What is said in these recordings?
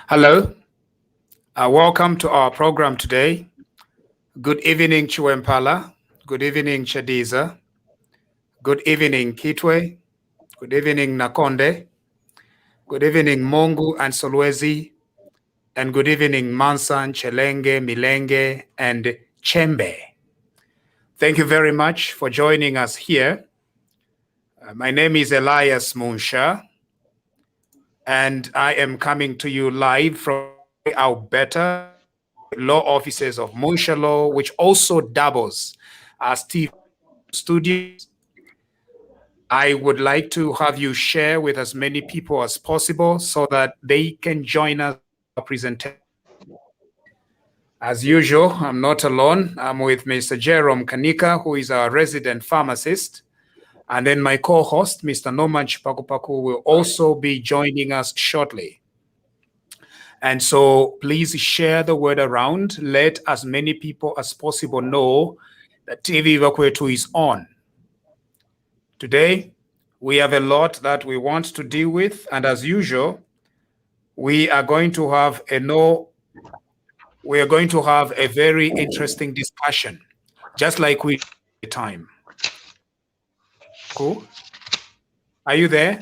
Hello, welcome to our program today. Good evening, Chiwempala. Good evening, Chadiza. Good evening, Kitwe. Good evening, Nakonde. Good evening, Mongu and Solwezi. And good evening, Mansan, Chelenge, Milenge, and Chembe. Thank you very much for joining us here. My name is Elias Munsha, and I am coming to you live from Alberta, law offices of Munsha Law, which also doubles as TV studios. I would like to have you share with as many people as possible so that they can join us for our presentation. As usual, I'm not alone. I'm with Mr. Jerome Kanika, who is our resident pharmacist. And then my co-host, Mr. Norman Chipakupaku, will also be joining us shortly. And so please share the word around. Let as many people as possible know that TV Vakwetu is on. Today, we have a lot that we want to deal with. And as usual, we are going to have a very interesting discussion, just like we time. Cool. Are you there?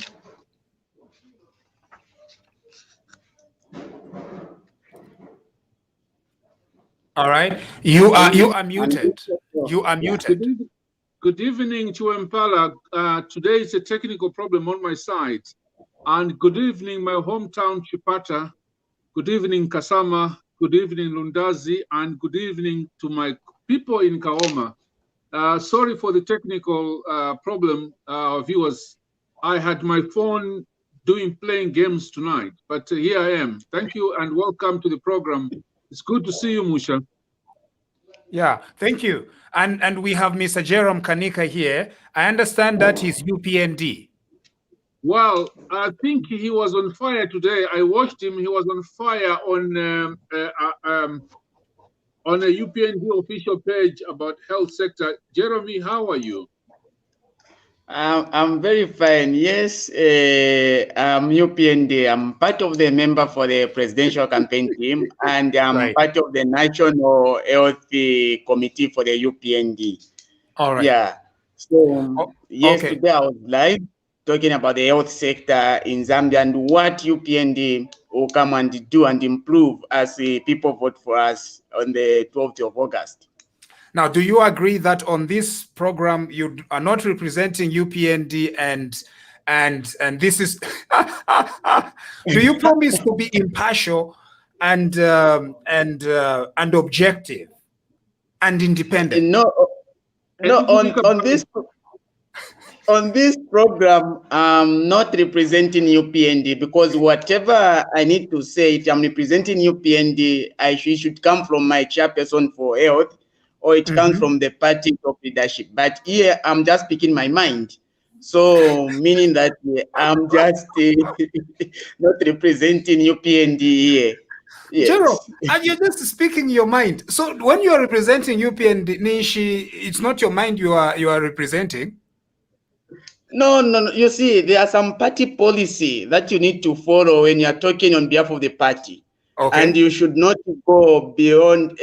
All right. You are muted. You are muted. Good evening, Chiwempala. Today is a technical problem on my side. And good evening, my hometown, Chipata. Good evening, Kasama. Good evening, Lundazi. And good evening to my people in Kaoma. Sorry for the technical problem, viewers. I had my phone playing games tonight, but here I am. Thank you and welcome to the program. It's good to see you, Musha. Yeah, thank you. And we have Mr. Jerome Kanika here. I understand that he's UPND. Well, I think he was on fire today. I watched him. He was on fire on a UPND official page about health sector. Jeremy, how are you? I'm very fine. Yes, I'm UPND. I'm part of the member for the presidential campaign team, and I'm part of the National Health Committee for the UPND. All right. Yeah. So, yes, today I was live talking about the health sector in Zambia and what UPND will come and do and improve as people vote for us on the 12th of August. Now, do you agree that on this program you are not representing UPND and this is do you promise to be impartial and objective and independent? No, on this program, I'm not representing UPND because whatever I need to say, if I'm representing UPND, it should come from my chairperson for health, or it comes from the party top leadership. But here, I'm just speaking my mind. So, meaning that I'm just not representing UPND here. Yes. General, and you're just speaking your mind. So when you are representing UPND, Nishi, it's not your mind you are representing? No. You see, there are some party policy that you need to follow when you are talking on behalf of the party. Okay. And you should not go beyond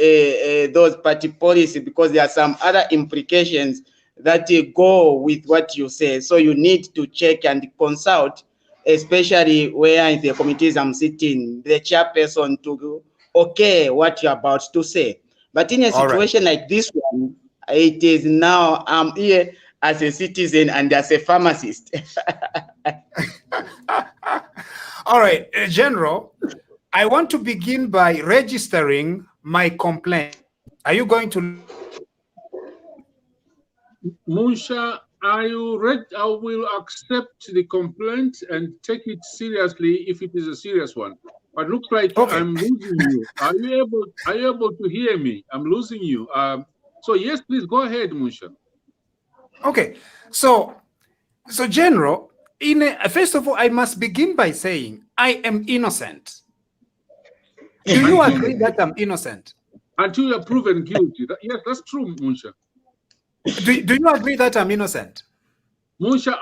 those party policy because there are some other implications that go with what you say. So you need to check and consult, especially where in the committees I'm sitting, the chairperson to what you're about to say. But in a situation like this one, it is now I'm here as a citizen and as a pharmacist. All right, General, I want to begin by registering my complaint. Are you going to? Munsha, I will accept the complaint and take it seriously if it is a serious one. But looks like I'm losing you. Are you able to hear me? I'm losing you. So yes, please go ahead, Munsha. Okay, so General, first of all, I must begin by saying I am innocent. Do you agree that I'm innocent? Until you're proven guilty. Yes, that's true, Munsha. Do you agree that I'm innocent? Munsha,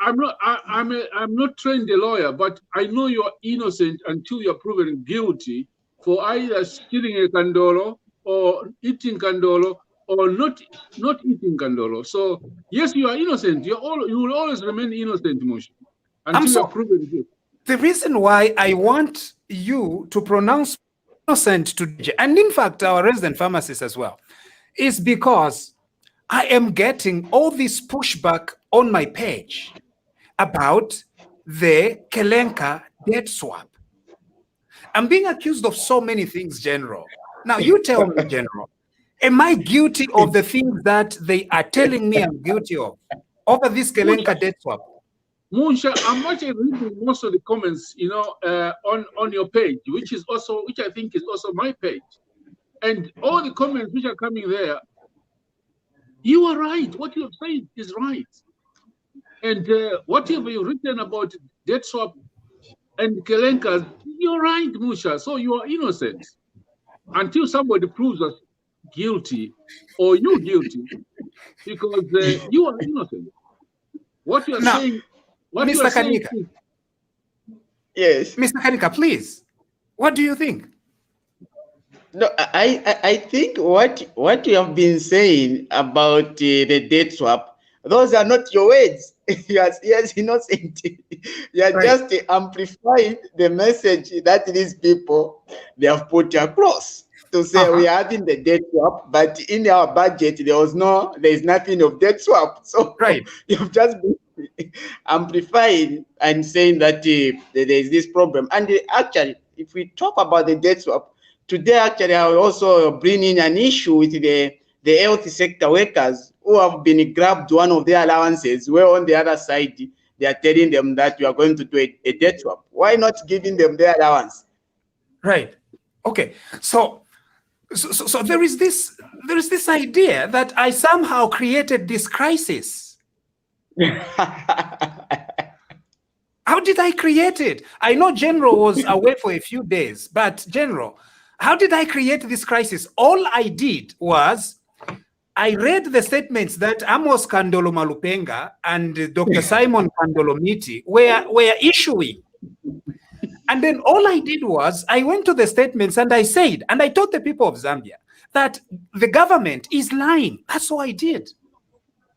I'm not trained a lawyer, but I know you're innocent until you're proven guilty for either stealing a kandolo or eating kandolo or not eating kandolo. So yes, you are innocent. You will always remain innocent, Mush, until you're proven guilty. The reason why I want you to pronounce innocent today, and in fact our resident pharmacist as well, is because I am getting all this pushback on my page about the Kelenka debt swap. I'm being accused of so many things, General. Now, you tell me, General, am I guilty of the things that they are telling me I'm guilty of over this Kelenka debt swap? Munsha, I'm actually reading most of the comments, on your page, which I think is also my page. And all the comments which are coming there, you are right. What you have said is right. And whatever you've written about debt swap and Kelenkas, you're right, Musha. So you are innocent until somebody proves us guilty or you guilty, because you are innocent. What you are saying, what Mr. you are saying Kanika, is, yes, Mr. Kanika, please, what do you think? No, I think what you have been saying about the debt swap, those are not your words. Yes, innocent. You are just amplifying the message that these people they have put across to say we are having the debt swap, but in our budget there is nothing of debt swap. So you've just been amplifying and saying that there is this problem. And actually, if we talk about the debt swap, today, actually, I will also bring in an issue with the health sector workers who have been grabbed one of their allowances, where on the other side, they are telling them that you are going to do a debt swap. Why not giving them their allowance? Right. Okay. So there is this idea that I somehow created this crisis. How did I create it? I know General was away for a few days, but General, how did I create this crisis? All I did was I read the statements that Amos Kandolo Malupenga and Dr. Simon Kandolo Miti were issuing. And then all I did was I went to the statements and I said, and I told the people of Zambia that the government is lying. That's all I did.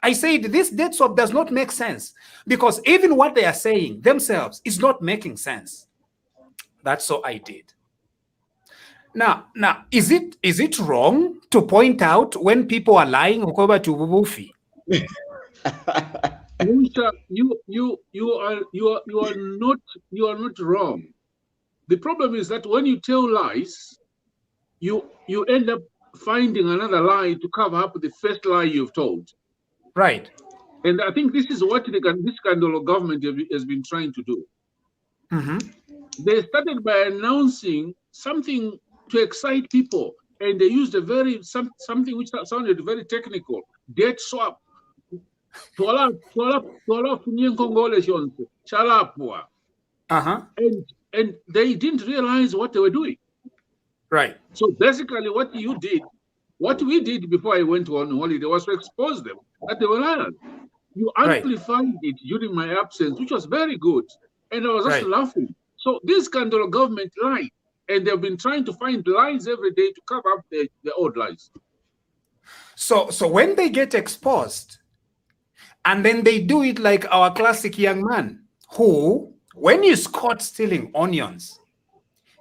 I said this debt swap does not make sense because even what they are saying themselves is not making sense. That's all I did. Now, is it wrong to point out when people are lying? Musha, you are not wrong. The problem is that when you tell lies, you end up finding another lie to cover up the first lie you've told. Right. And I think this is what this kind of government has been trying to do. They started by announcing something to excite people, and they used something which sounded very technical, debt swap. And they didn't realize what they were doing. Right. So basically what we did before I went on holiday was to expose them that they were liars. You amplified it during my absence, which was very good. And I was just laughing. So this kind of government lied. And they've been trying to find lies every day to cover up the old lies. So when they get exposed, and then they do it like our classic young man, who, when he's caught stealing onions,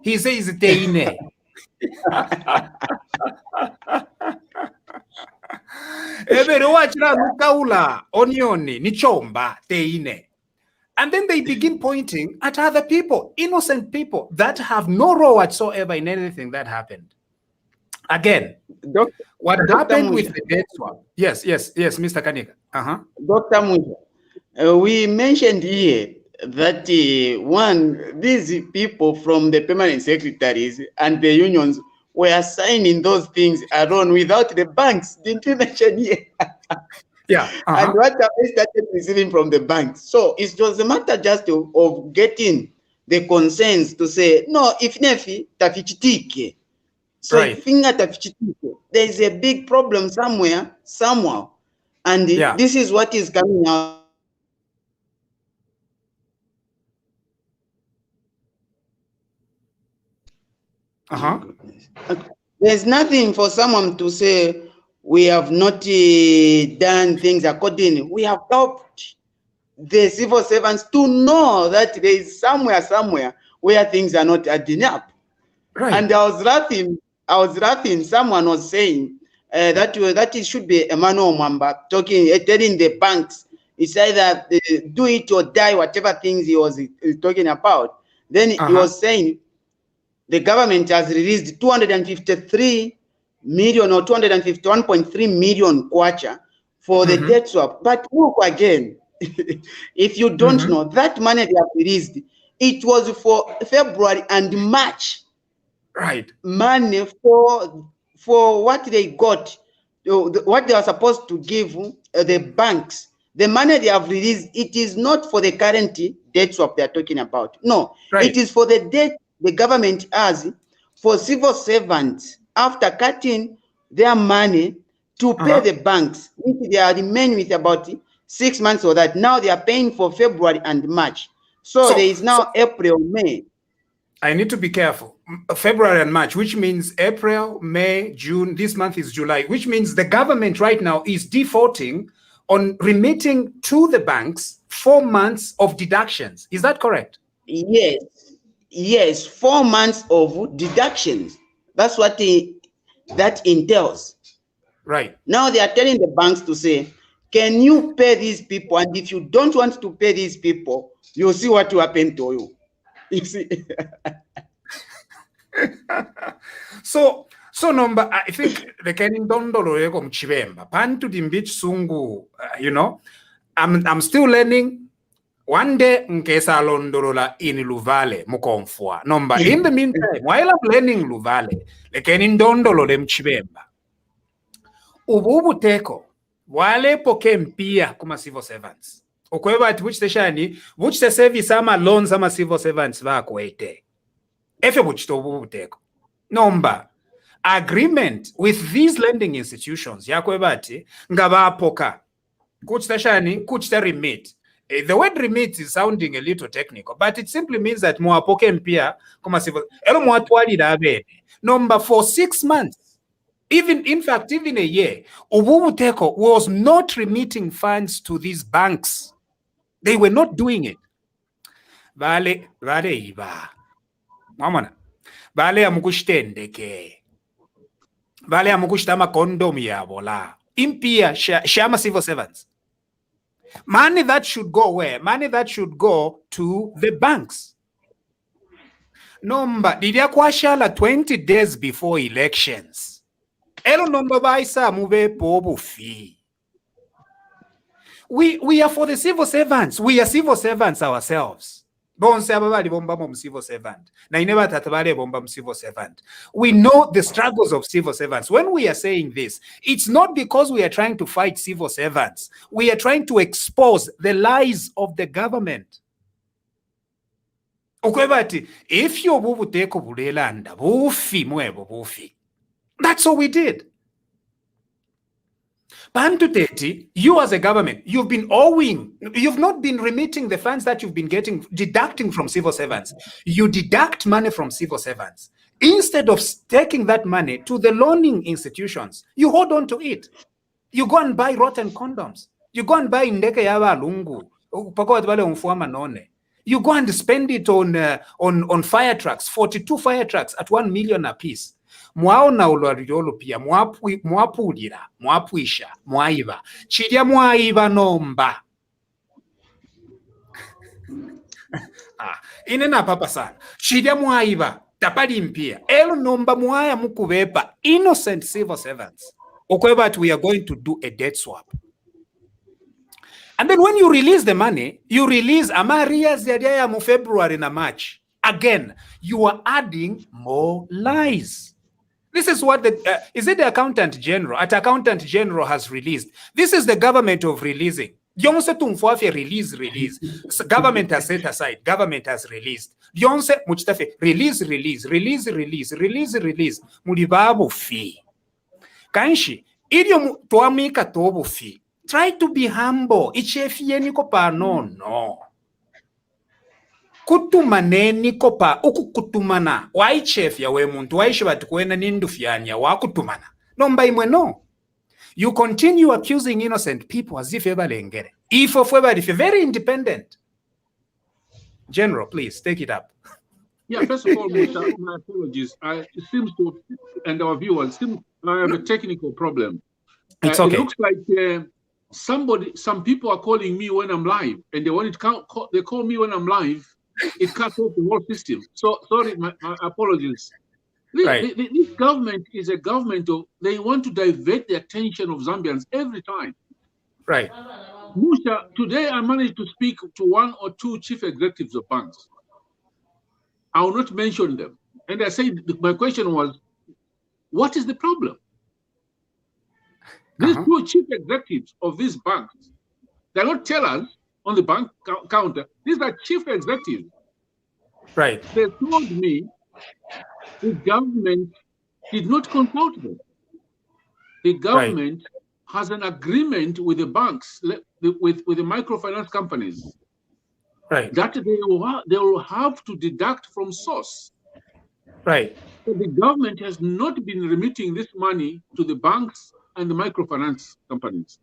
he says, Teine. And then they begin pointing at other people, innocent people that have no role whatsoever in anything that happened. Again, what happened with the debt swap? Yes, Mr. Kanika. Dr. Muja, we mentioned here that these people from the permanent secretaries and the unions were signing those things alone without the banks. Didn't you mention here? Yeah. And what have they started receiving from the banks? So it was a matter just of getting the consents to say, no, if nefi tafichitike. So there is a big problem somewhere, somehow. And this is what is coming out There's nothing for someone to say we have not done things accordingly. We have helped the civil servants to know that there is somewhere where things are not adding up. Right. And I was laughing. Someone was saying that it should be Emmanuel Mwamba telling the banks it's either do it or die, whatever things he was talking about. Then he was saying the government has released 253 million or 251.3 million kwacha for the debt swap. But look again, if you don't know, that money they have released, it was for February and March. Right. Money for what they got, what they are supposed to give the banks. The money they have released, it is not for the current debt swap they are talking about. No, it is for the debt the government has for civil servants after cutting their money to pay the banks. They are remaining with about 6 months or that. Now they are paying for February and March. So there is now April, May. I need to be careful. February and March, which means April, May, June. This month is July, which means the government right now is defaulting on remitting to the banks 4 months of deductions. Is that correct? Yes, 4 months of deductions. That's what that entails. Right. Now they are telling the banks to say, can you pay these people? And if you don't want to pay these people, you'll see what will happen to you. You see? So number, I think the Kenin Dondolo Ego Mchibemba, Pantu Dimbich Sungu, you know, I'm still learning. One day, nkesa londorola in Luvale, mukomfwa. Number, in the meantime, while I'm learning Luvale, the Kenin Dondolo dem Chibemba. Ububu teko, wale poke mpia kuma civil servants. Okweba ati which the service ama loans ama civil servants va kwete. Efe buchito ububu teko. Number, agreement with these lending institutions, yakweba ati, ngaba poka. Kuchita remit. The word remit is sounding a little technical, but it simply means that muapoke mpia kuma civil. Elo muatwali dabe. Number, for 6 months. Even a year, Ububu Teko was not remitting funds to these banks. They were not doing it. Vale iba. Mamana. Vale amukushtendeke. Vale amukushtama kondom ya bola. Impia shama civil servants. Money that should go where? Money that should go to the banks. Number, didia kwashala 20 days before elections. Elo number baisa move pobu fee. We are for the civil servants. We are civil servants ourselves. Bonse ababali bomba mom civil servant. Na ineba tatabale bomba civil servant. We know the struggles of civil servants. When we are saying this, it's not because we are trying to fight civil servants. We are trying to expose the lies of the government. Okwebati, if you bubu teko bulelanda, bufi mwebo bufi. That's all we did. Bantu Teti, you as a government, you've been owing, you've not been remitting the funds that you've been deducting from civil servants. You deduct money from civil servants. Instead of taking that money to the loaning institutions, you hold on to it. You go and buy rotten condoms. You go and buy ndeke yawa lungu. You go and spend it on fire trucks, 42 fire trucks at 1 million a piece. Mwaona ulwaliyolo pia mwapulira mwapuisha mwaiba chirya mwaiba nomba inena papa sana chirya mwaiba tapali mpia elo nomba mwaya mukubepa innocent civil servants okweba we are going to do a debt swap. And then when you release the money, you release amarias ya mu February na March. Again, you are adding more lies. This is what is it the Accountant General? Accountant General has released. This is the government of releasing. Release. Government has set aside. Government has released. Release. Mulibabu fee. Kanshi, idio tuamika tobu fee. Try to be humble. No. kutumaneni kopa ukukutumana waichef ya we muntu waishi batukwena nindufyanya wakutumana nomba imwe no. You continue accusing innocent people as if ebalengere. If very independent. General, please take it up. Yeah, first of all, my apologies. It seems to, and our viewers, I have a technical problem. It's okay. It looks like some people are calling me when I'm live, and they call me when I'm live. It cuts off the whole system. So sorry, my apologies. This government is a government of, they want to divert the attention of Zambians every time. Right. Musha, today I managed to speak to 1 or 2 chief executives of banks. I will not mention them. And I said, my question was, what is the problem? These 2 chief executives of these banks, they're not tellers on the bank counter. These are chief executives. Right. They told me the government did not consult them. The government has an agreement with the banks, with the microfinance companies, that they will have to deduct from source. Right. So the government has not been remitting this money to the banks and the microfinance companies.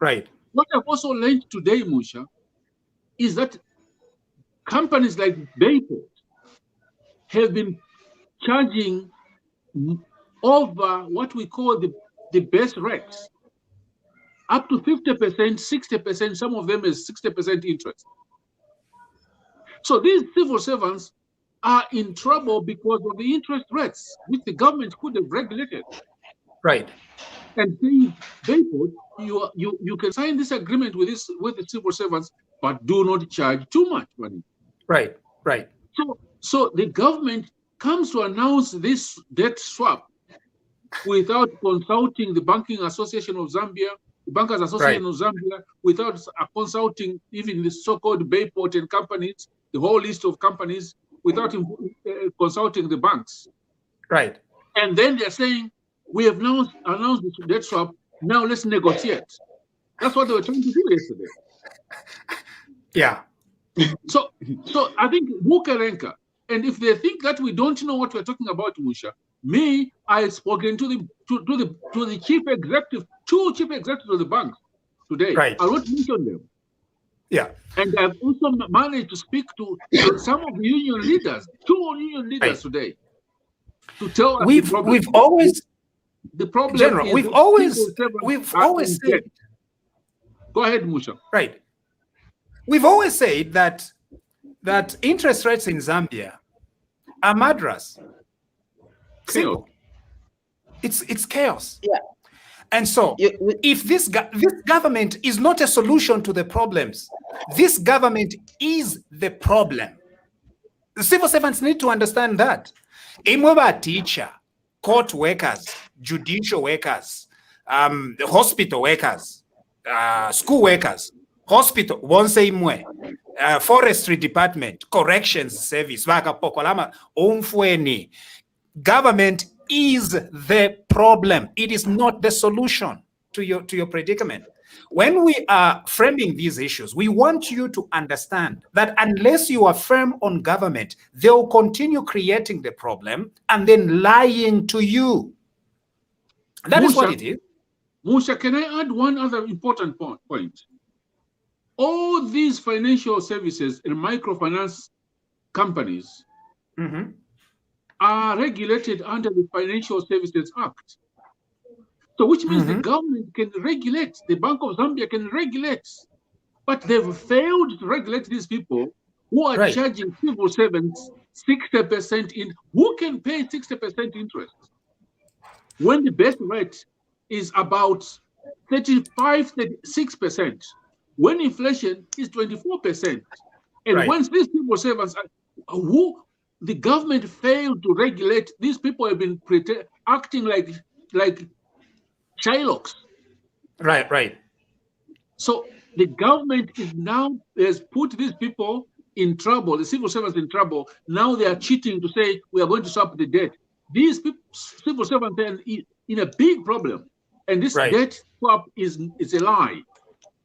Right. What I've also learned today, Musha, is that companies like Bayport have been charging over what we call the best rates, up to 50%, 60%, some of them is 60% interest. So these civil servants are in trouble because of the interest rates, which the government could have regulated. Right. And Bayport, you can sign this agreement with the civil servants, but do not charge too much money. Right. Right. So the government comes to announce this debt swap without consulting the Banking Association of Zambia, the Bankers Association of Zambia, without consulting even the so-called Bayport and companies, the whole list of companies, without consulting the banks. Right. And then they're saying, we have now announced this debt swap, now let's negotiate. That's what they were trying to do yesterday. Yeah. So I think Kelenka, and if they think that we don't know what we're talking about, Musha, I spoken to the chief executive, 2 chief executives of the bank today. Right. I won't mention them. Yeah. And I've also managed to speak to some of the union leaders, 2 union leaders today, to tell us we've always the problem. General, is we've always said. Go ahead, Musha. Right. We've always said that interest rates in Zambia are madras. Simple. It's chaos. Yeah. And so, if this government is not a solution to the problems, this government is the problem. The civil servants need to understand that. Imweba teacher, court workers, judicial workers, hospital workers, school workers, hospital, once imwe, forestry department, corrections service, government is the problem. It is not the solution to your predicament. When we are framing these issues, we want you to understand that unless you are firm on government, they will continue creating the problem and then lying to you. That is what it is. Musha, can I add one other important point? All these financial services and microfinance companies are regulated under the Financial Services Act. So which means the government can regulate, the Bank of Zambia can regulate, but they've failed to regulate these people who are charging civil servants 60% in. Who can pay 60% interest when the best rate is about 36%, when inflation is 24%? And once these civil servants who the government failed to regulate, these people have been acting like Shylocks. Right. So the government has put these people in trouble, the civil servants in trouble. Now they are cheating to say we are going to swap the debt. These civil servants are in a big problem, and this debt swap is a lie.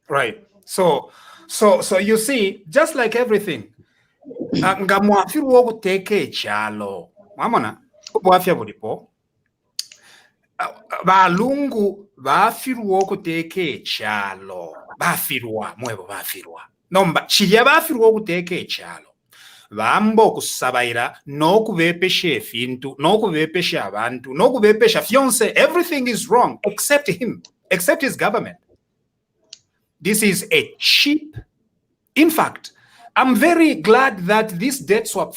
Right. So you see, just like everything, nga mwafiru w'okuteka ekyalo mwamona obwafya bulipo balungu bafirwa okuteeka ekyalo bafirwa mwebo bafirwa nomba kirya bafirwa okuteeka ekyalo bamba okusabayira n'okubepesha efintu n'okubepesha abantu n'okubepesha fyonse. Everything is wrong except him, except his government. This is a cheap. In fact, I'm very glad that this debt swap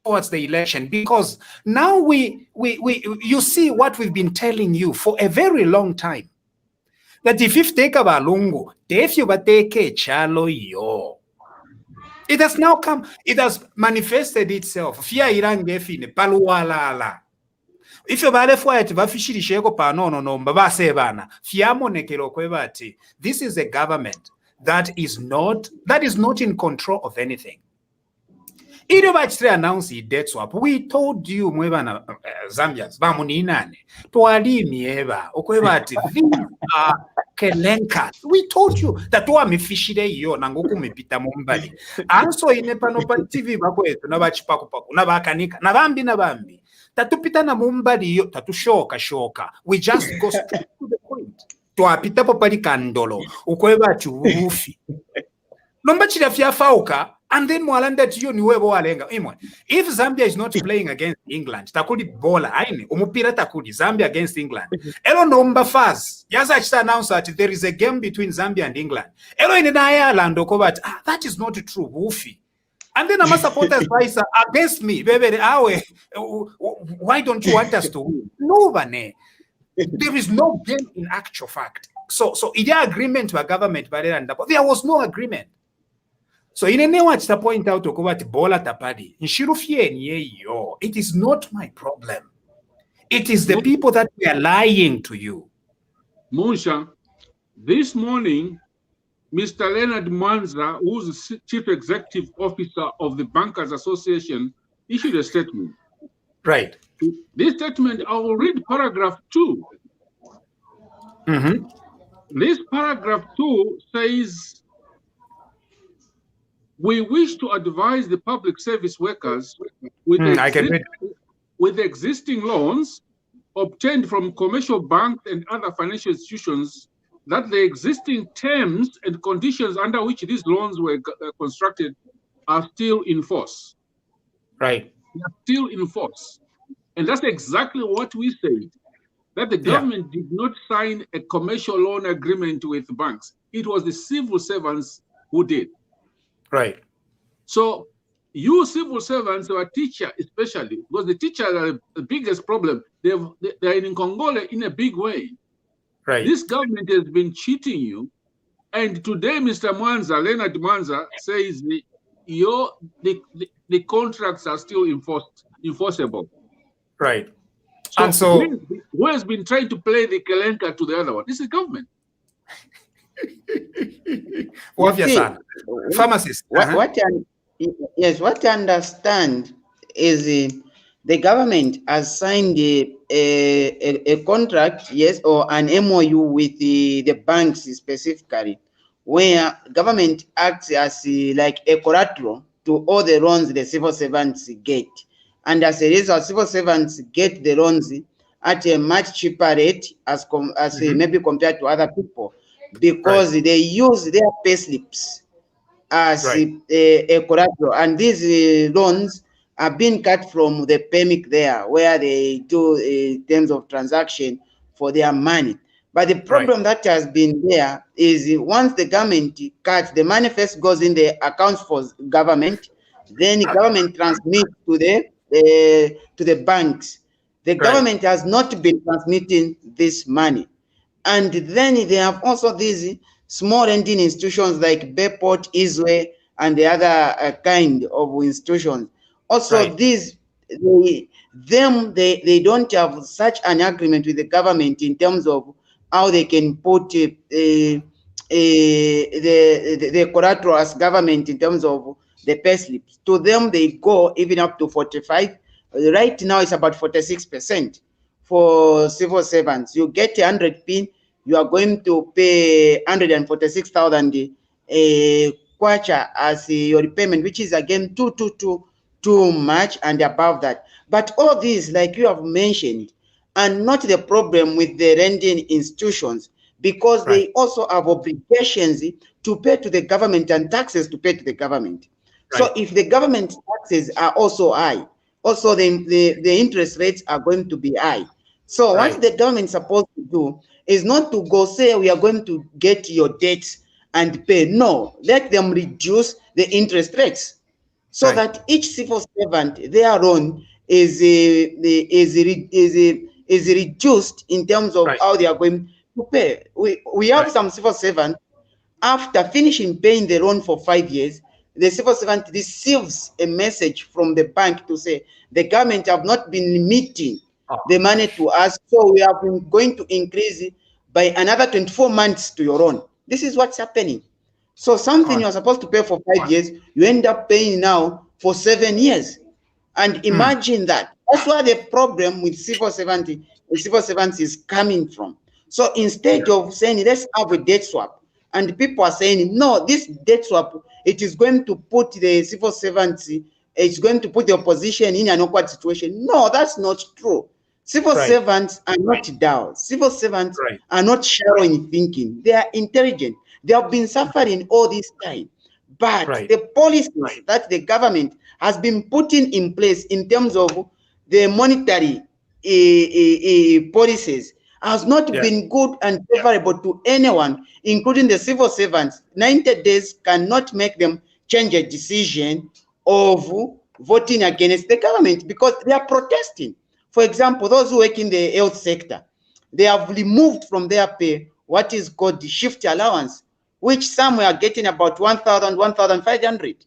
towards the election, because now you see what we've been telling you for a very long time, that if you take a balungu, if you take a chalo yo, it has now come, it has manifested itself. Fia irangefine paluwalala. If you bale fwait vafishiri sheko pa no mbaba sebana fiamo nekero kwebati. This is a government that is not in control of anything. Ido bachire announce the debt swap. We told you mwebana Zambians bamuninane twalimi eba okwebati these are Kelenka. We told you that wa mifishire iyo nangoku mepita mumbali. Anso ine pano pa TV bakwetu na bachipako pako na bakanika na bambi tatupita na mumbali iyo tatushoka. We just go straight to the point. Twapita popali kandolo okwebati urufi. Nomba chira fya fauka. And then mwalanda tiyo ni webo walenga. If Zambia is not playing against England, takudi bola aini umupira takudi Zambia against England. Elo nomba faz. Yaza chita announce that there is a game between Zambia and England. Elo ine na Ireland okobat. That is not true. Woofy. And then my supporters vice against me. Baby, why don't you want us to win? No, Vane. There is no game in actual fact. So ida agreement with government, but there was no agreement. So in any way to point out okobati bola tapadi nshirufie niyo. It is not my problem. It is the people that we are lying to you. Musha, this morning, Mr. Leonard Mwanza, who's the Chief Executive Officer of the Bankers Association, issued a statement. Right. This statement, I will read paragraph 2. This paragraph 2 says, we wish to advise the public service workers with existing loans obtained from commercial banks and other financial institutions that the existing terms and conditions under which these loans were constructed are still in force. Right. They are still in force. And that's exactly what we said, that the government did not sign a commercial loan agreement with banks. It was the civil servants who did. Right. So you civil servants or teacher especially, because the teachers are the biggest problem. They're in Congole in a big way. Right. This government has been cheating you. And today, Mr. Mwanza, Leonard Mwanza, says the contracts are still enforceable. Right. So and so who has been trying to play the Kelenka to the other one? This is government. Pharmacist. What I understand is the government has signed a contract, yes, or an MOU with the banks specifically, where government acts as like a collateral to all the loans the civil servants get. And as a result, civil servants get the loans at a much cheaper rate as maybe compared to other people, because they use their payslips as a collateral, and these loans are being cut from the PEMIC there, where they do terms of transaction for their money. But the problem that has been there is once the government cuts, the money first goes in the accounts for government, then the government transmits to the banks. The government has not been transmitting this money. And then they have also these small lending institutions like Bayport, Iswe, and the other kind of institutions. Also, these they don't have such an agreement with the government in terms of how they can put the collateral as government in terms of the payslips. To them, they go even up to 45. Right now, it's about 46% for civil servants. You get 100 PIN, you are going to pay 146,000 kwacha as your repayment, which is again too much and above that. But all these, like you have mentioned, are not the problem with the lending institutions, because they also have obligations to pay to the government and taxes to pay to the government. So if the government taxes are also high, also the interest rates are going to be high. So what the government is supposed to do is not to go say we are going to get your debts and pay. No, let them reduce the interest rates, so that each civil servant, their own is reduced in terms of how they are going to pay. We have some civil servants, after finishing paying the loan for 5 years, the civil servant receives a message from the bank to say the government have not been meeting the money to us, so we have been going to increase it by another 24 months to your loan. This is what's happening. So something you're supposed to pay for 5 years, you end up paying now for 7 years. And imagine that. That's where the problem with civil servants is coming from. So instead of saying let's have a debt swap, and people are saying no, this debt swap, it is going to put the civil servants, it's going to put the opposition in an awkward situation. No, that's not true. Civil servants are not dull. Civil servants are not shallow in thinking. They are intelligent. They have been suffering all this time. But the policies that the government has been putting in place in terms of the monetary policies has not been good and favorable to anyone, including the civil servants. 90 days cannot make them change a decision of voting against the government, because they are protesting. For example, those who work in the health sector, they have removed from their pay what is called the shift allowance, which some are getting about 1,000, 1,500.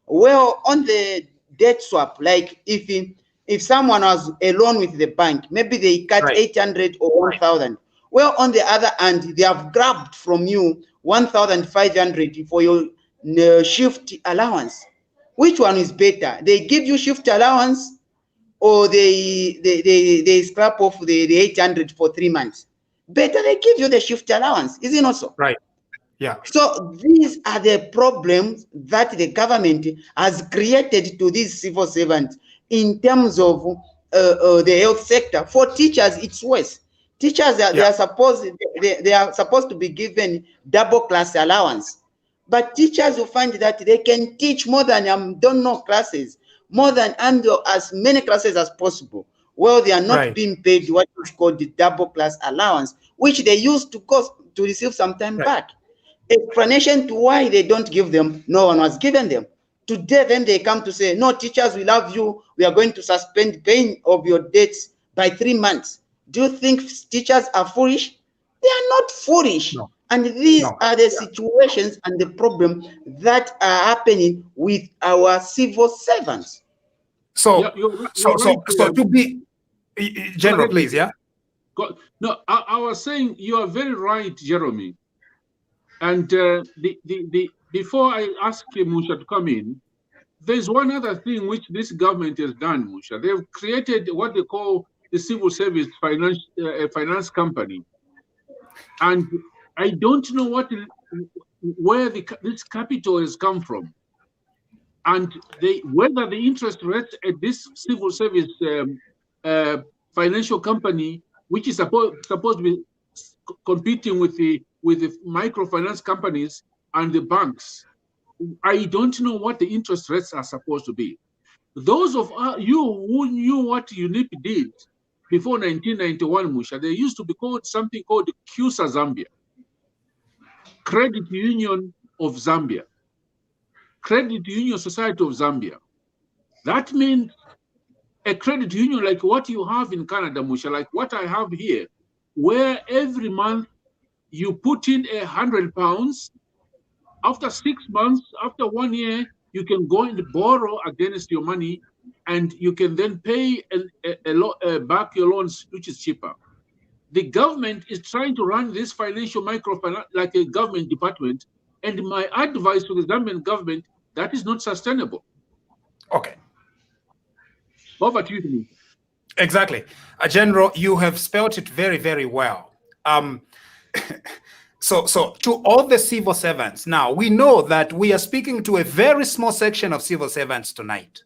Well, on the debt swap, like if someone has a loan with the bank, maybe they cut 800 or 1,000. Well, on the other hand, they have grabbed from you 1,500 for your shift allowance. Which one is better? They give you shift allowance, or they scrap off the 800 for 3 months? Better they give you the shift allowance, is it not so? Yeah. So these are the problems that the government has created to these civil servants in terms of the health sector. For teachers, it's worse. Teachers, they are supposed to be given double class allowance. But teachers will find that they can teach more than classes, more than as many classes as possible. Well, they are not being paid what is called the double class allowance, which they used to receive some time back. Explanation to why they don't give them, no one was given them. Today, then they come to say, no, teachers, we love you. We are going to suspend paying of your debts by 3 months. Do you think teachers are foolish? They are not foolish. No. And these are the situations and the problem that are happening with our civil servants. So to be General, please, yeah. No, I was saying you are very right, Jeremy. And before I ask Musha to come in, there's one other thing which this government has done, Musha. They've created what they call the civil service finance company, and I don't know where this capital has come from, and whether the interest rate at this civil service financial company, which is supposed to be competing with the microfinance companies and the banks, I don't know what the interest rates are supposed to be. Those of you who knew what UNIP did before 1991, Musha, they used to be called something called CUSA Zambia, Credit Union of Zambia, Credit Union Society of Zambia. That means a credit union like what you have in Canada, Musha, like what I have here, where every month you put in £100. After 6 months, after 1 year, you can go and borrow against your money, and you can then pay back your loans, which is cheaper. The government is trying to run this financial microfinance like a government department, and my advice to the Zambian government, that is not sustainable. Okay. Over to you. Exactly. General, you have spelled it very, very well. So to all the civil servants, now we know that we are speaking to a very small section of civil servants tonight.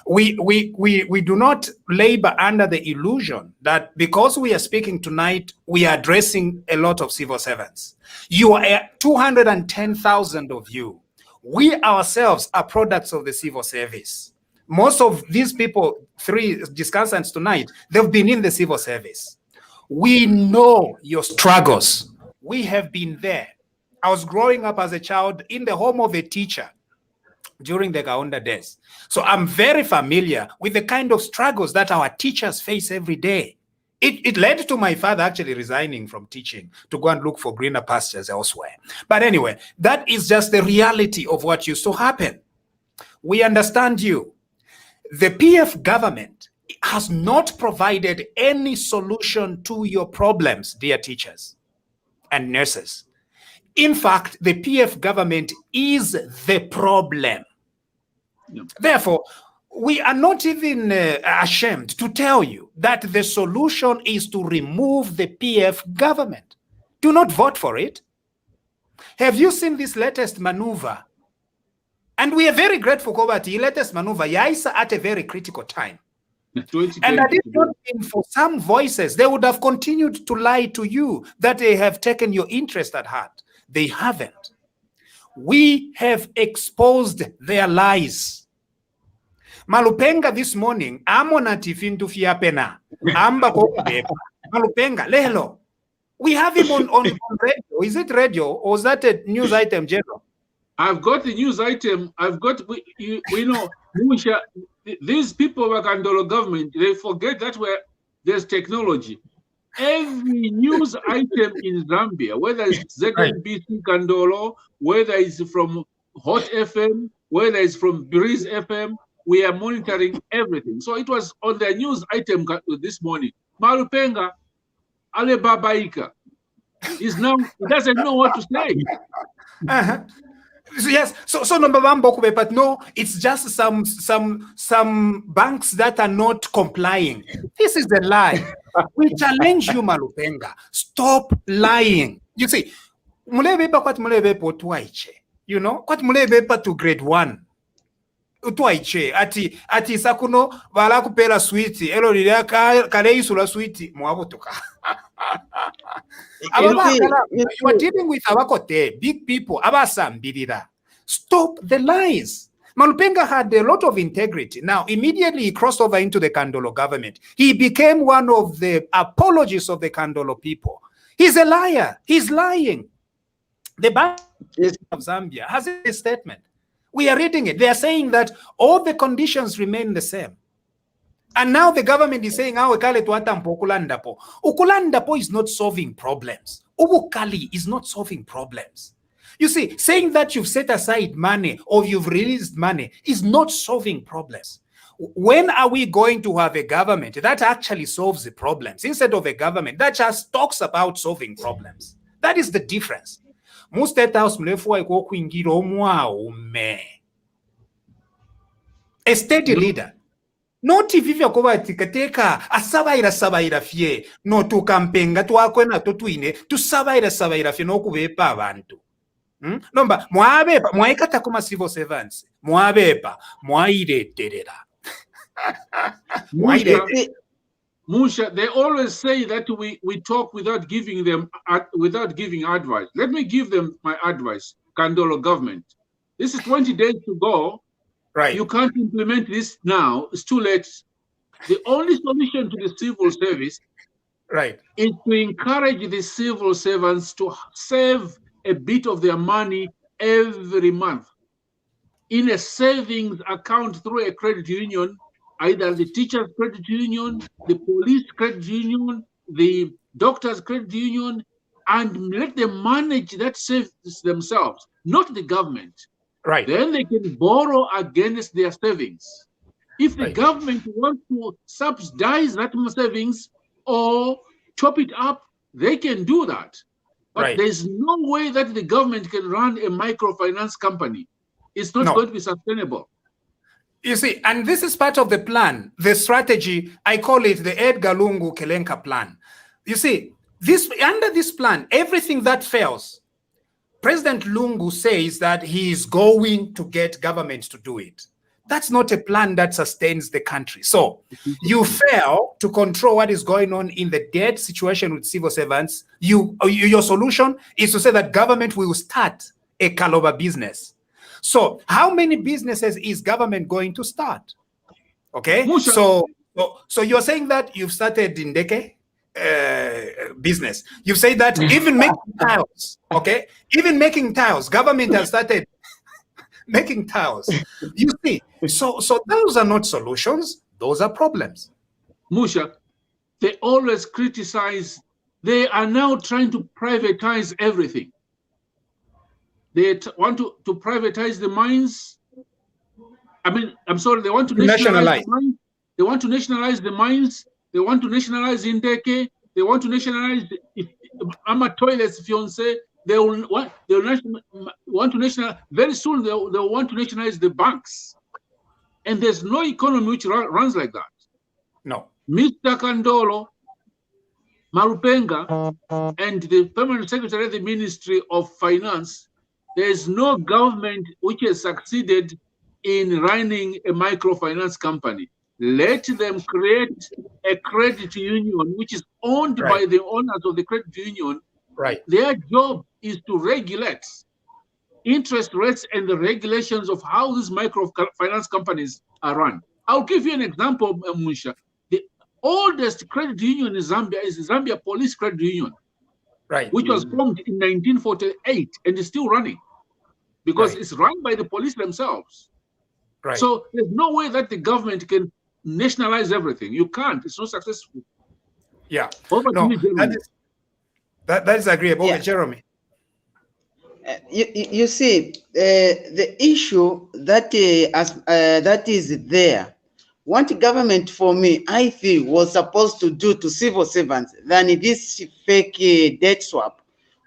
We do not labor under the illusion that because we are speaking tonight, we are addressing a lot of civil servants. You are 210,000 of you. We ourselves are products of the civil service. Most of these people, 3 discussants tonight, they've been in the civil service. We know your struggles. We have been there. I was growing up as a child in the home of a teacher during the Kaunda days. So I'm very familiar with the kind of struggles that our teachers face every day. It led to my father actually resigning from teaching to go and look for greener pastures elsewhere. But anyway, that is just the reality of what used to happen. We understand you. The PF government has not provided any solution to your problems, dear teachers and nurses. In fact, the PF government is the problem. Yeah. Therefore, we are not even ashamed to tell you that the solution is to remove the PF government. Do not vote for it. Have you seen this latest maneuver? And we are very grateful for the latest maneuver. Yaisa at a very critical time. And that is not been for some voices. They would have continued to lie to you that they have taken your interest at heart. They haven't. We have exposed their lies. Malupenga this morning, amona tifintu fiapena. Amba Malupenga, lehelo. We have him on radio. Is it radio or is that a news item, General? I've got the news item. I've got, we know, Musha, these people work under the government. They forget that there's technology. Every news item in Zambia, whether it's ZNBC Kandolo, whether it's from Hot FM, whether it's from Breeze FM, we are monitoring everything. So it was on the news item this morning. Malupenga, Alebabaika, is now, he doesn't know what to say. So yes, so number one, Bokube, but no, it's just some banks that are not complying. This is the lie. We challenge you, Malupenga. Stop lying. You see, mulebepa kwat mulebepa utwaiche. You know, kwat mulebepa to grade 1. Utwaiche ati sakuno bala kupela sweet. Elo lilia kale isula sweet muabutuka. You are dealing with abakote, big people, abasambirira. Stop the lies. Malupenga had a lot of integrity. Now, immediately he crossed over into the Kandolo government. He became one of the apologists of the Kandolo people. He's a liar. He's lying. The Bank of Zambia has a statement. We are reading it. They are saying that all the conditions remain the same. And now the government is saying, Ukulandapo is not solving problems. Ubukali is not solving problems. You see, saying that you've set aside money or you've released money is not solving problems. When are we going to have a government that actually solves the problems instead of a government that just talks about solving problems? That is the difference. A steady leader. Not if you go at Tikateka, a sabaira fie, no to campenga to aquena to twine, to sabaira fie no kuve pavantu. Nomba, Moabepa, Moikata kuma civil servants, Moabepa, Moaide Terera. Musha, they always say that we talk without giving advice. Let me give them my advice, Kandolo government. This is 20 days to go. Right. You can't implement this now. It's too late. The only solution to the civil service is to encourage the civil servants to save a bit of their money every month in a savings account through a credit union, either the teachers' credit union, the police credit union, the doctors' credit union, and let them manage that savings themselves, not the government. Right. Then they can borrow against their savings. If the government wants to subsidize that savings or chop it up, they can do that. But there's no way that the government can run a microfinance company. It's not going to be sustainable. You see, and this is part of the plan, the strategy. I call it the Edgar Lungu Kelenka plan. You see, under this plan, everything that fails, President Lungu says that he is going to get government to do it. That's not a plan that sustains the country. So you fail to control what is going on in the debt situation with civil servants. Your solution is to say that government will start a Kaloba business. So how many businesses is government going to start? Okay, so you're saying that you've started Indeke business. You say that even making tiles, okay, even making tiles, government has started making tiles. You see, so those are not solutions, those are problems. Musha, they always criticize. They are now trying to privatize everything. They want to privatize the mines. I mean, I'm sorry, they want to nationalize the mines. They want to nationalize the mines. They want to nationalize Indeke. They want to nationalize toilets, fiancé. They will want to nationalize very soon. They will want to nationalize the banks, and there's no economy which runs like that. No, Mr. Kandolo, Marupenga, and the permanent secretary of the Ministry of Finance. There is no government which has succeeded in running a microfinance company. Let them create a credit union which is owned by the owners of the credit union. Right. Their job is to regulate interest rates and the regulations of how these microfinance companies are run. I'll give you an example, Musha. The oldest credit union in Zambia is the Zambia Police Credit Union, which was formed in 1948 and is still running because it's run by the police themselves. Right. So there's no way that the government can nationalize everything. You can't. It's not successful. Yeah. Over to you, Jeremy. That is agreeable. Yeah. Jeremy. You see, the issue that is there, what government, for me, I feel, was supposed to do to civil servants than this fake debt swap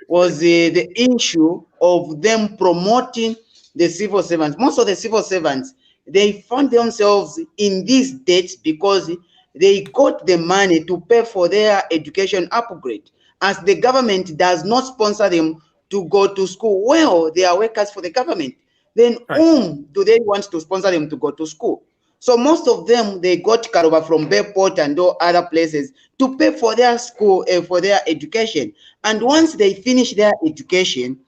was the issue of them promoting the civil servants. Most of the civil servants, they found themselves in these debts because they got the money to pay for their education upgrade, as the government does not sponsor them to go to school. Well, they are workers for the government. Then whom do they want to sponsor them to go to school? So most of them, they got Karoba from Bayport and other places to pay for their school and for their education. And once they finish their education,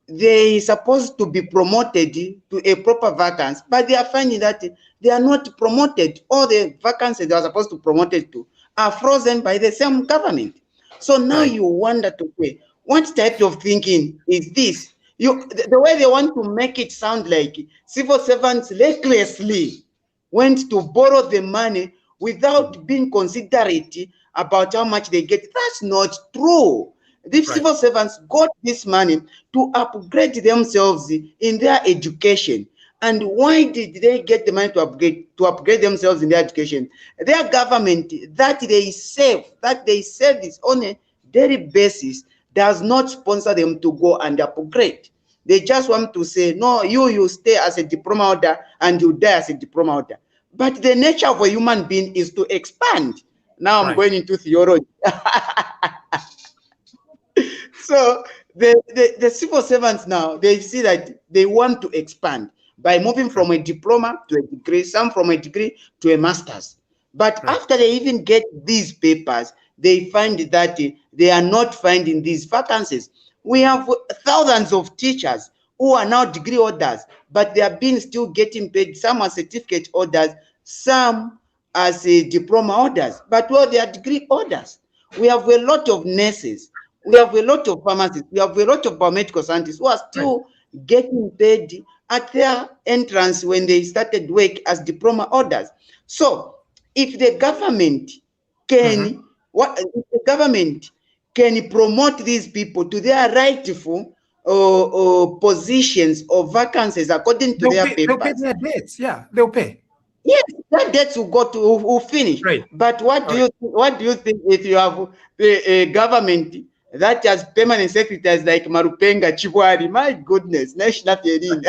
they supposed to be promoted to a proper vacancy, but they are finding that they are not promoted. All the vacancies they are supposed to be promoted to are frozen by the same government. So now you wonder to say, what type of thinking is this? The way they want to make it sound like civil servants recklessly went to borrow the money without being considerate about how much they get. That's not true. The civil servants got this money to upgrade themselves in their education. And why did they get the money to upgrade themselves in their education? Their government that they save this on a daily basis does not sponsor them to go and upgrade. They just want to say, no, you stay as a diploma holder and you die as a diploma holder. But the nature of a human being is to expand. Now I'm going into theology. So the civil servants now, they see that they want to expand by moving from a diploma to a degree, some from a degree to a master's. But after they even get these papers, they find that they are not finding these vacancies. We have thousands of teachers who are now degree holders, but they are still getting paid. Some are certificate holders, some as diploma holders, but well, they are degree holders. We have a lot of nurses. We have a lot of pharmacists. We have a lot of biomedical scientists who are still getting paid at their entrance when they started work as diploma holders. So if the government can, the government can promote these people to their rightful positions or vacancies according to their papers. They'll pay their debts. Yeah, they'll pay. Yes, that debts will go to will finish. But what do you think if you have a government that has permanent secretaries like Marupenga, Chibwari? My goodness, national feeling.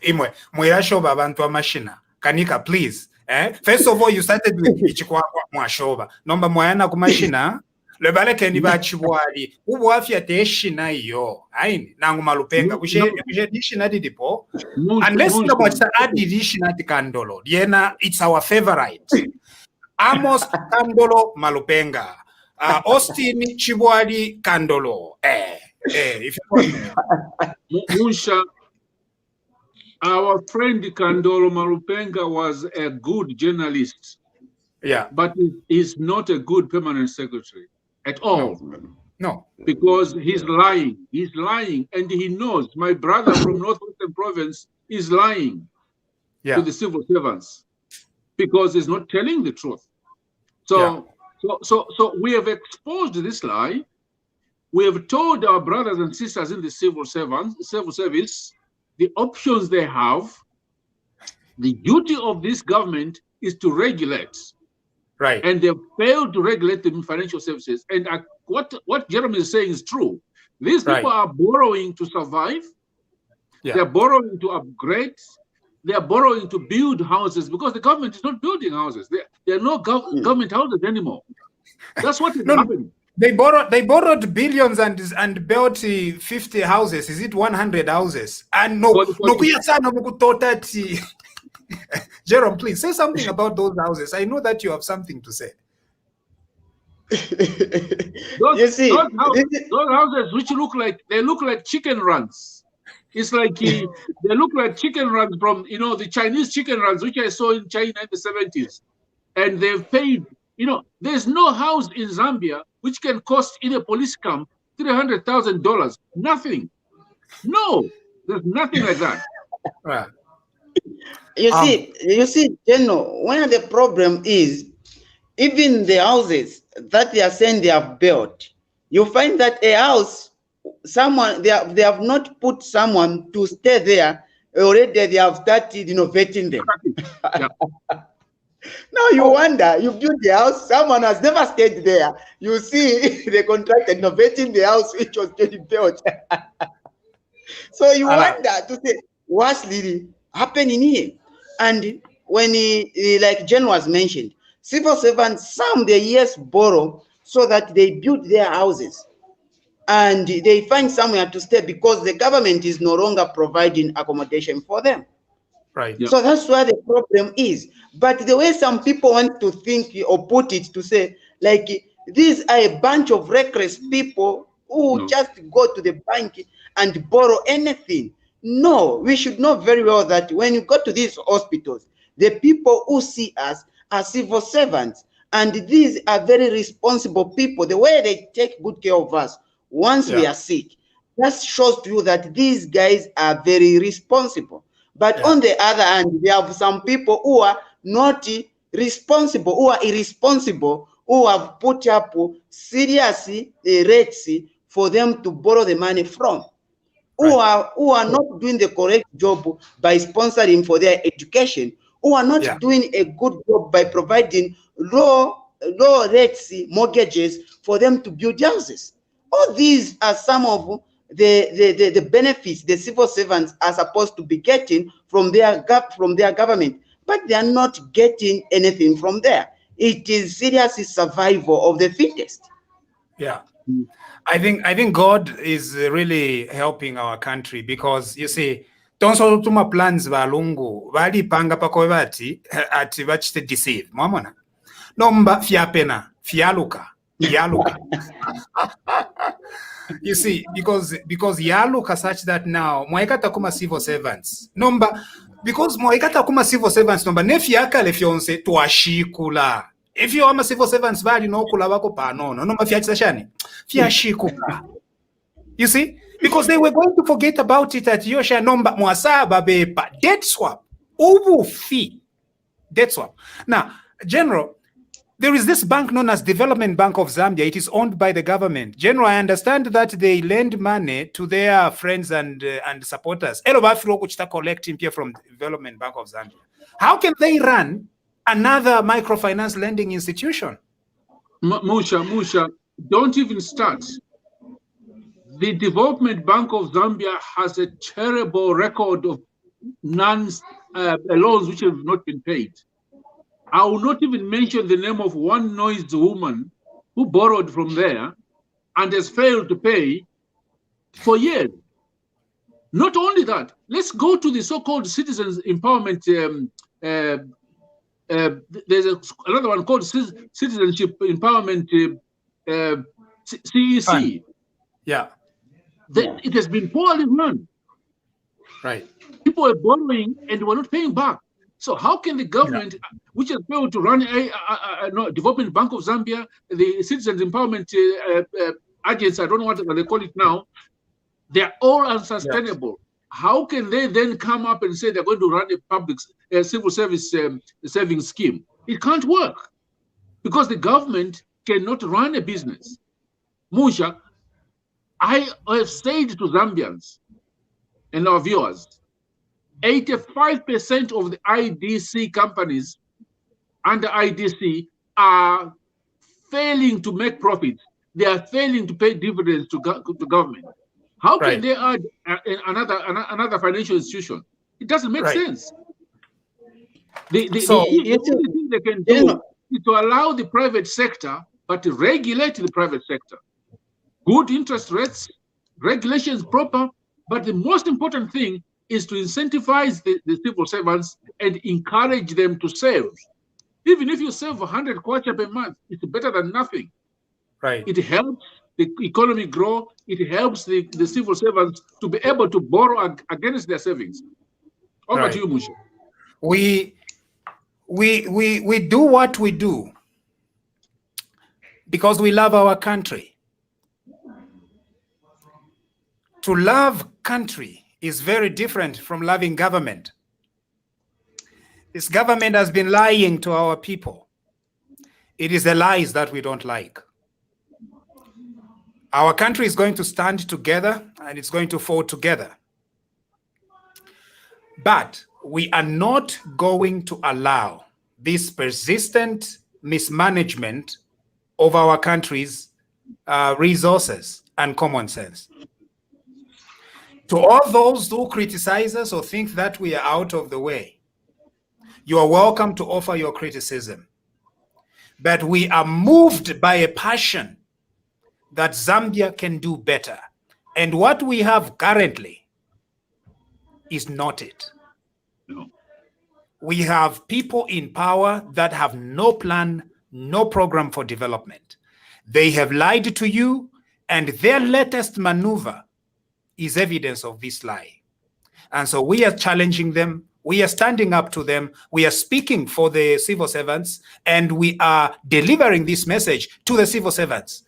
Imwe, mwirashoba abantu amashina. Kanika, please. First of all, you started with Ichikwa Mwashoba. Number Moyana Kumashina. lebalekeni bachibwali ubwafya teshina iyo aini nangu malupenga kushe dishina didipo unless no mwatsa adi dishina tikandolo yena it's our favorite Amos Kandolo Malupenga Austin Chibwali Kandolo if you Musha, our friend Kandolo Malupenga was a good journalist. Yeah. But he's not a good permanent secretary at all. No. Because he's lying. He's lying. And he knows my brother from Northwestern Province is lying to the civil servants because he's not telling the truth. So, so we have exposed this lie. We have told our brothers and sisters in the civil service, the options they have. The duty of this government is to regulate. Right. And they failed to regulate the financial services. And what Jeremy is saying is true. These people are borrowing to survive. Yeah. They're borrowing to upgrade. They're borrowing to build houses because the government is not building houses. There are no government houses anymore. That's what is happening. They borrowed billions and built 50 houses. Is it 100 houses? And Jerome, please say something about those houses. I know that you have something to say. Those houses which look like chicken runs. It's like they look like chicken runs from the Chinese chicken runs which I saw in China in the 70s. And they've paid, there's no house in Zambia which can cost in a police camp $300,000. Nothing. No, there's nothing like that. Right. You see, General, one of the problem is even the houses that they are saying they have built, you find that a house, they have not put someone to stay there. Already they have started innovating them. Yeah. Now you wonder, you build the house, someone has never stayed there. You see the contractor innovating the house which was getting built. So you wonder to say, what's really happening here? And when like Jen was mentioned, civil servants, some they borrow so that they build their houses and they find somewhere to stay because the government is no longer providing accommodation for them. Right. Yeah. So that's where the problem is. But the way some people want to think or put it to say, like, these are a bunch of reckless people who just go to the bank and borrow anything. No, we should know very well that when you go to these hospitals, the people who see us are civil servants, and these are very responsible people. The way they take good care of us once we are sick, that shows to you that these guys are very responsible. But on the other hand, we have some people who are not responsible, who are irresponsible, who have put up serious rates for them to borrow the money from. Who are not doing the correct job by sponsoring for their education, who are not doing a good job by providing low rates mortgages for them to build houses. All these are some of the benefits the civil servants are supposed to be getting from their government, but they are not getting anything from there. It is serious survival of the fittest. Yeah. I think God is really helping our country because you see, tonso tuma plans balungu bali panga pako bati ati bachite deceive mwamona nomba fiapena fialuka you see, because yaluka such that now mwaikata kuma civil servants nomba because mwaikata kuma civil servants nomba nefiaka le fionse tuashikula. If you are a civil servants, value no kulabako pa no mafiachashani. Fiashikuka. You see? Because they were going to forget about it at Yosha Nomba Mwasaba Bepa. Debt swap. Ubu fee. Debt swap. Now, General, there is this bank known as Development Bank of Zambia. It is owned by the government. General, I understand that they lend money to their friends and supporters. Collecting here from Development Bank of Zambia. How can they run another microfinance lending institution? Musha, don't even start. The Development Bank of Zambia has a terrible record of loans which have not been paid. I will not even mention the name of one noised woman who borrowed from there and has failed to pay for years. Not only that, let's go to the so-called citizens empowerment. There's another one called citizenship empowerment, CEC. Fine. Yeah. It has been poorly run. Right. People are borrowing and we're not paying back. So how can the government, which has failed to run Development Bank of Zambia, the Citizens Empowerment Agency, I don't know what they call it now, they're all unsustainable. How can they then come up and say they're going to run a public civil service savings scheme? It can't work because the government cannot run a business. Musha, I have said to Zambians and our viewers, 85% of the IDC companies under IDC are failing to make profits. They are failing to pay dividends to government. How can they add another financial institution? It doesn't make sense. The only thing they can do is to allow the private sector, but to regulate the private sector. Good interest rates, regulations proper, but the most important thing is to incentivize the civil servants and encourage them to save. Even if you save 100 kwacha per month, it's better than nothing. Right. It helps the economy grow. It helps the civil servants to be able to borrow against their savings. Over to you, Musha. We do what we do because we love our country. To love country is very different from loving government. This government has been lying to our people. It is the lies that we don't like. Our country is going to stand together and it's going to fall together. But we are not going to allow this persistent mismanagement of our country's resources and common sense. To all those who criticize us or think that we are out of the way, you are welcome to offer your criticism. But we are moved by a passion that Zambia can do better. And what we have currently is not it. No. We have people in power that have no plan, no program for development. They have lied to you, and their latest maneuver is evidence of this lie. And so we are challenging them. We are standing up to them. We are speaking for the civil servants, and we are delivering this message to the civil servants.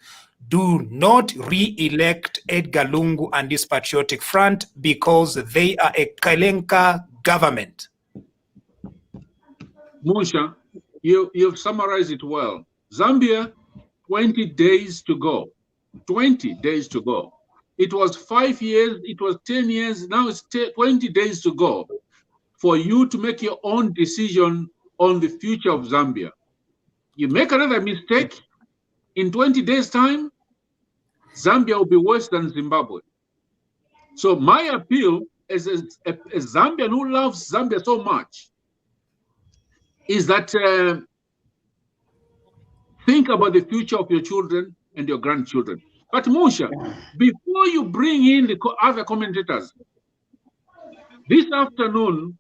Do not re-elect Edgar Lungu and this Patriotic Front because they are a Kelenka government. Musha, you've summarized it well. Zambia, 20 days to go. 20 days to go. It was 5 years, it was 10 years, now it's 20 days to go for you to make your own decision on the future of Zambia. You make another mistake, in 20 days' time, Zambia will be worse than Zimbabwe. So my appeal as a Zambian who loves Zambia so much is that think about the future of your children and your grandchildren. But Musha, before you bring in the other commentators, this afternoon,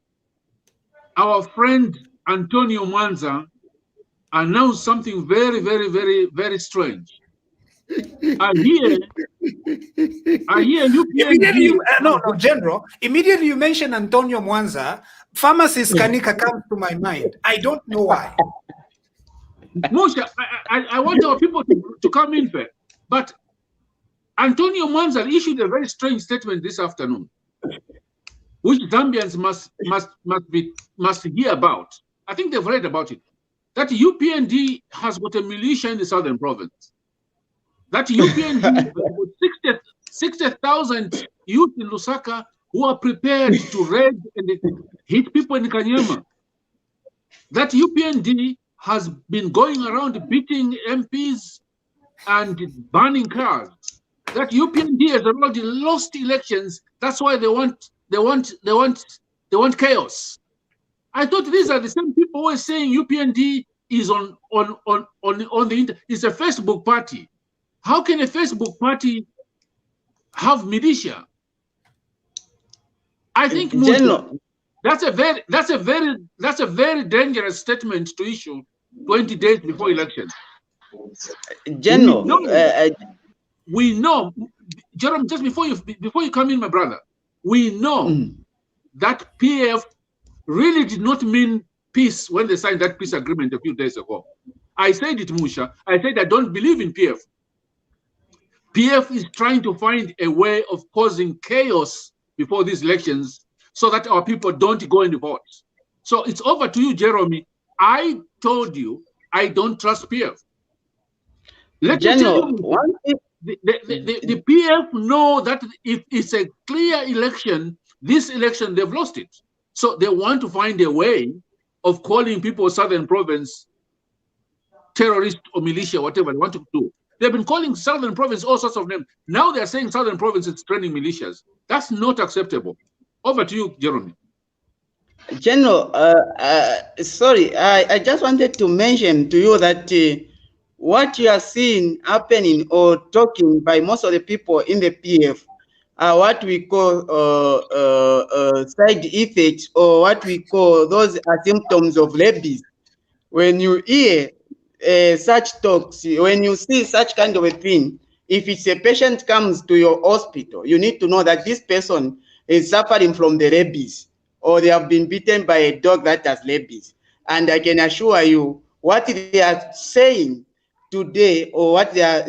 our friend Antonio Mwanza announced something very, very, very, very strange. I hear UPND. General, immediately you mention Antonio Mwanza, pharmacist Kanika comes to my mind. I don't know why. Musha, I want our people to come in there. But Antonio Mwanza issued a very strange statement this afternoon, which Zambians must hear about. I think they've read about it. That UPND has got a militia in the southern province. That UPND has got 60,000 youth in Lusaka who are prepared to raid and hit people in Kanyama. That UPND has been going around beating MPs and burning cars. That UPND has already lost elections. That's why they want chaos. I thought these are the same people who are saying UPND is on the internet. It's a Facebook party. How can a Facebook party have militia? I think that's a very dangerous statement to issue 20 days before elections. General, we know, Jerome, just before you come in, my brother, we know that PF really did not mean peace when they signed that peace agreement a few days ago. I said it, Musha. I said I don't believe in PF. PF is trying to find a way of causing chaos before these elections so that our people don't go and vote. So it's over to you, Jeremy. I told you I don't trust PF. Let me tell you, the PF know that if it's a clear election, this election, they've lost it. So they want to find a way of calling people Southern Province terrorist or militia, whatever they want to do. They've been calling Southern Province all sorts of names. Now they're saying Southern Province is training militias. That's not acceptable. Over to you, Jeremy. General, sorry, I just wanted to mention to you that what you are seeing happening or talking by most of the people in the PF are what we call side effects, or what we call those are symptoms of rabies. When you hear such talks, when you see such kind of a thing, if it's a patient comes to your hospital, you need to know that this person is suffering from the rabies, or they have been bitten by a dog that has rabies. And I can assure you, what they are saying today, or what they are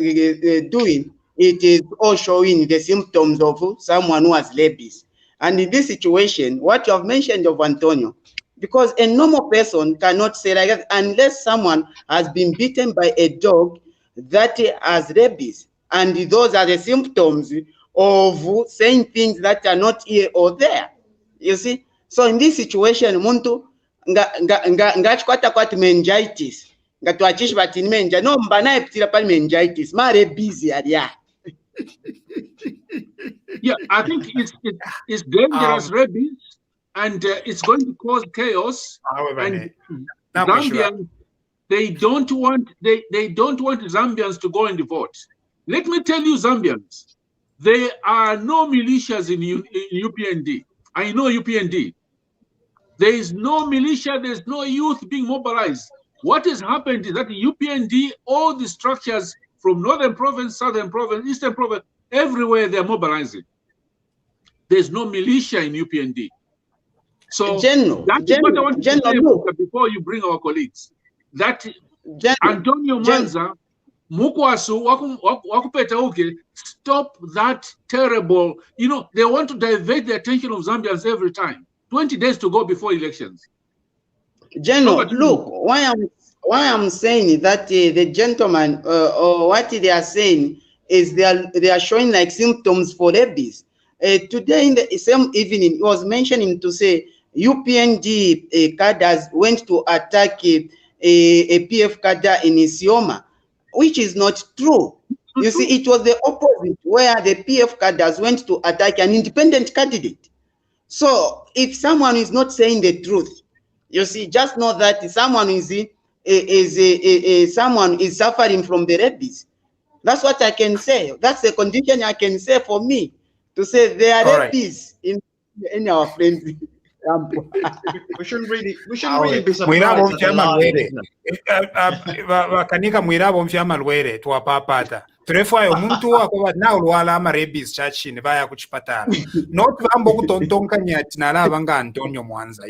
doing, it is all showing the symptoms of someone who has rabies. And in this situation, what you have mentioned of Antonio, because a normal person cannot say like that unless someone has been bitten by a dog that has rabies. And those are the symptoms of saying things that are not here or there. You see? So in this situation, muntu ngachikwata kwati meningitis. Ngatuachishi bati menja. No mbanaye pitira pali meningitis. Ma rabies aliya. Yeah, I think it's dangerous rabies, and it's going to cause chaos. And Zambians, they don't want Zambians to go and vote. Let me tell you, Zambians, there are no militias in UPND. I know UPND. There is no militia. There's no youth being mobilized. What has happened is that the UPND, all the structures from Northern Province, Southern Province, Eastern Province, everywhere they're mobilizing. There's no militia in UPND. So that's what I want to say before you bring our colleagues. That Antonio Manza, Mukwasu, Wakupeta Uke, stop that terrible, they want to divert the attention of Zambians every time. 20 days to go before elections. General, look, why I'm saying that the gentleman, or what they are saying is they are showing like symptoms for rabies. Today in the same evening, it was mentioning to say UPND cadres went to attack a PF cadre in Isioma, which is not true. You see, it was the opposite, where the PF cadres went to attack an independent candidate. So if someone is not saying the truth, you see, just know that someone someone is suffering from the rabies. That's what I can say. That's the condition I can say for me to say there are rabies in our friends. We shouldn't really be surprised. Kanika mwirabo mfyama lwere tuwapapata. Turefayo muntu wakoba na ulwala ama rabies chachini vaya kuchipatala. Not vambo kutontonka nyati na la vanga Antonio Mwanza,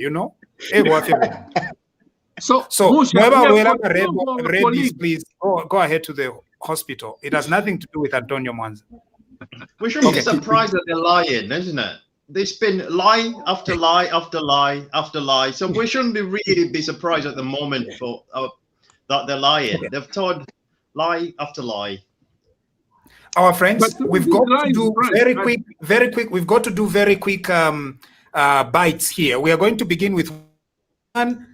So rabies, please go ahead to the hospital. It has nothing to do with Antonio Mwanza. We shouldn't be surprised that they're lying, isn't it? There's been lie after lie after lie after lie. So we shouldn't really be surprised at the moment for that they're lying. Okay. They've told lie after lie. Our friends, we've got to do very quick. We've got to do very quick bites here. We are going to begin with one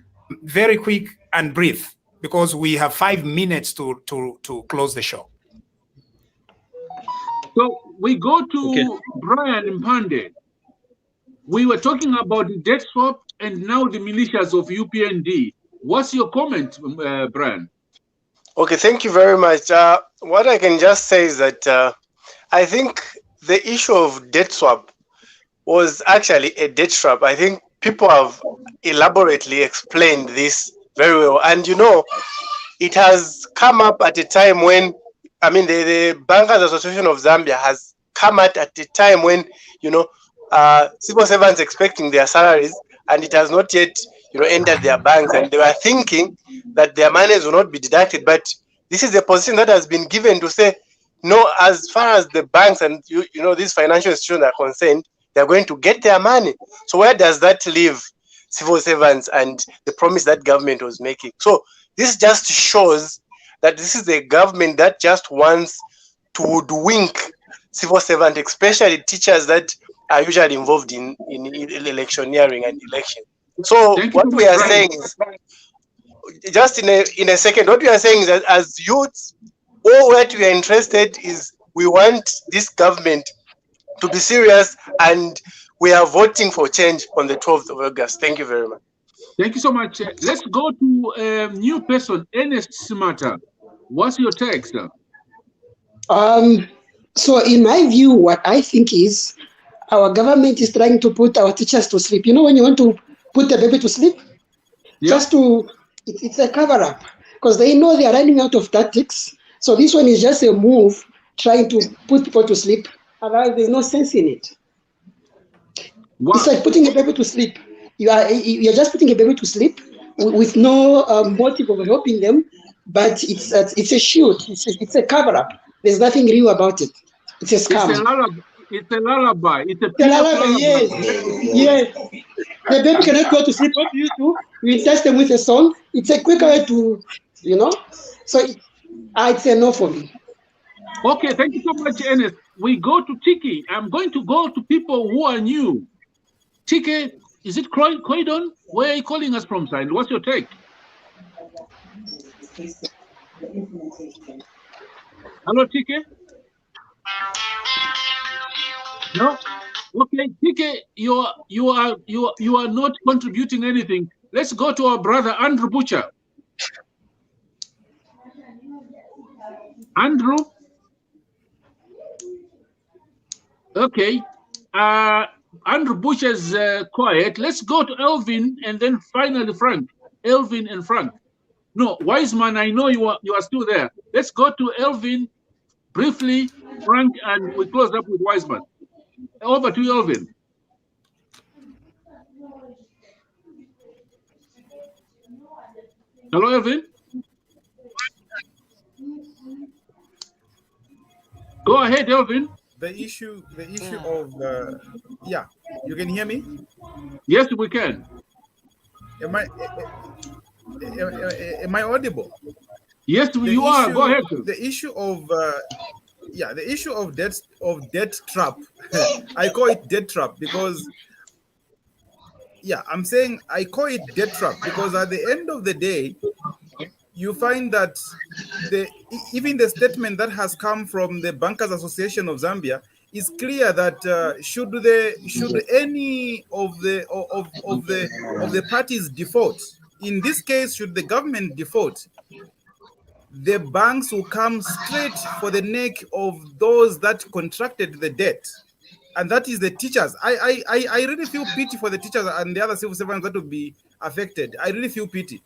very quick and brief because we have 5 minutes to close the show. So we go to Brian Mpande. We were talking about the debt swap and now the militias of UPND. What's your comment, Brian? Okay, thank you very much. What I can just say is that I think the issue of debt swap was actually a debt trap. I think people have elaborately explained this very well. And you know, it has come up at a time when, I mean, the Bankers Association of Zambia has come at a time when, you know, civil servants expecting their salaries, and it has not yet, you know, entered their banks, and they were thinking that their monies will not be deducted. But this is a position that has been given to say, no, as far as the banks and you know these financial institutions are concerned, they're going to get their money. So where does that leave civil servants and the promise that government was making? So this just shows that this is a government that just wants to hoodwink civil servants, especially teachers that are usually involved in electioneering and election. So what we are saying is, just in a second, what we are saying is that as youths, all what we are interested is we want this government to be serious, and we are voting for change on the 12th of August. Thank you very much. Thank you so much. Let's go to a new person, Ernest Smata. What's your take, sir? So in my view, what I think is our government is trying to put our teachers to sleep. You know, when you want to put a baby to sleep, just to, it's a cover up, because they know they are running out of tactics. So this one is just a move trying to put people to sleep. Otherwise, there's no sense in it. Wow. It's like putting a baby to sleep. You're just putting a baby to sleep with no motive of helping them, but it's a shield. It's a cover up. There's nothing real about it. It's a scam. It's a lullaby. It's a lullaby. Yes. The baby cannot go to sleep. What do? You test them with a song. It's a quicker way to, you know. So it's a no for me. Okay, thank you so much, Ernest. We go to Tiki. I'm going to go to people who are new. Tiki, is it Croydon? Where are you calling us from, sir? What's your take? Hello, Tiki? No? Okay, Tiki, you are not contributing anything. Let's go to our brother Andrew Butcher. Andrew? Okay. Andrew Butcher's quiet. Let's go to Elvin and then finally Frank. Elvin and Frank. No, Wiseman, I know you are still there. Let's go to Elvin briefly, Frank, and we close up with Wiseman. Over to you, Elvin. Hello, Elvin. Go ahead, Elvin. The issue of yeah, you can hear me? Yes, we can. Am I audible? Yes, you are. Go ahead. The issue of the issue of debt trap. I call it debt trap because I'm saying I call it debt trap because at the end of the day, you find that even the statement that has come from the Bankers Association of Zambia is clear that should any of the parties default, in this case, should the government default, the banks will come straight for the neck of those that contracted the debt, and that is the teachers. I really feel pity for the teachers and the other civil servants that will be affected. I really feel pity.